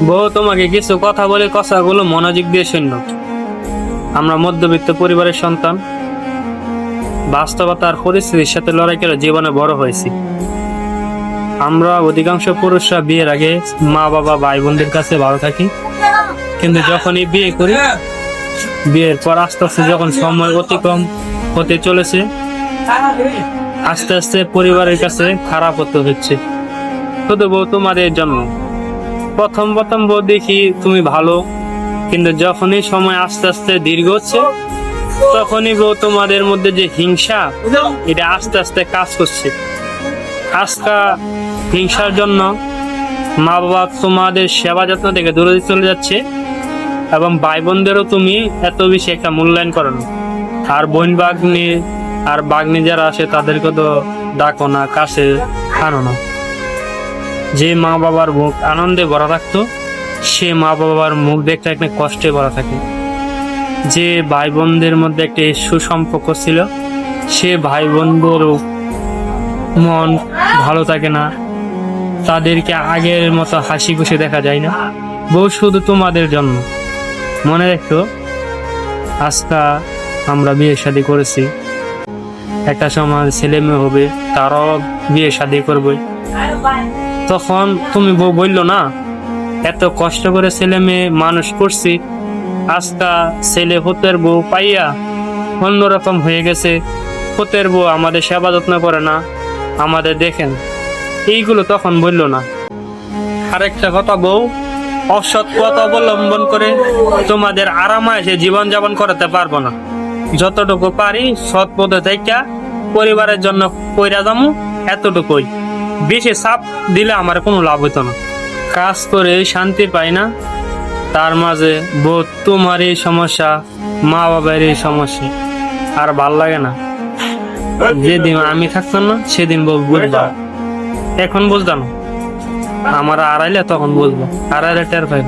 বউ তোমাকে কিছু কথা বলে কথাগুলো মনোযোগ দিয়ে শুনল। আমরা মধ্যবিত্ত পরিবারের সন্তান, বাস্তবতার পরিস্থিতির সাথে লড়াই করে জীবনে বড় হয়েছি। আমরা অধিকাংশ পুরুষরা বিয়ের আগে মা বাবা ভাই বোনদের কাছে ভালো থাকি, কিন্তু যখনই বিয়ে করি, বিয়ের পর আস্তে আস্তে যখন সময় অতিক্রম হতে চলেছে, আস্তে আস্তে পরিবারের কাছে খারাপ হতে হচ্ছে। শুধু বউ তোমাদের জন্য। প্রথম প্রথম বউ দেখি তুমি ভালো, কিন্তু যখনই সময় আস্তে আস্তে দীর্ঘ হচ্ছে, তখনই বউ তোমাদের মধ্যে যে হিংসা, এটা আস্তে আস্তে কাজ করছে। আজকা হিংসার জন্য মা বাবা তোমাদের সেবা যত্ন থেকে দূরে চলে যাচ্ছে, এবং ভাই বোনদেরও তুমি এত বেশি একটা মূল্যায়ন করো না। আর বোন বাগ্নি আর বাগ্নি যারা আসে তাদেরকে তো ডাকো না, কাছে আনো না। যে মা বাবার মুখ আনন্দে ভরা থাকতো, সে মা বাবার মুখ দেখতে একটা কষ্টে ভরা থাকে। যে ভাই বোনদের মধ্যে একটা সুসম্পর্ক ছিল, সে ভাই বোনদেরও মন ভালো থাকে না, তাদেরকে আগের মতো হাসি খুশি দেখা যায় না। বউ শুধু তোমাদের জন্য। মনে রেখো, আজকা আমরা বিয়ে শাদী করেছি, একটা সময় ছেলে মেয়ে হবে, তারাও বিয়ে শাদী করবে। তখন তুমি বউ বললো না, এত কষ্ট করে ছেলে মেয়ে মানুষ করছি, আজকা ছেলে হতের বউ পাইয়া অন্যরকম হয়ে গেছে। হতের বউ আমাদের সেবা যত্ন করে না, আমাদের দেখেন, এইগুলো তখন বললো না। আরেকটা কথা, বউ অসৎ পথ অবলম্বন করে তোমাদের আরামায়েশে জীবন যাপন করাতে পারবো না। যতটুকু পারি সৎ পথে থেকে পরিবারের জন্য কইরা যামু, এতটুকুই। বেশি চাপ দিলে আমার কোনো লাভ হইতো না। কাজ করে শান্তি পাই না, তার মাঝে বউ তোমার এই সমস্যা, মা বাবার এই সমস্যা, আর ভাল লাগে না। যেদিন আমি থাকতাম না, সেদিন বউ বুঝবা। এখন বুঝতাম, আমার আড়াইলে তখন বুঝবো, আড়াইলে টের পাইব।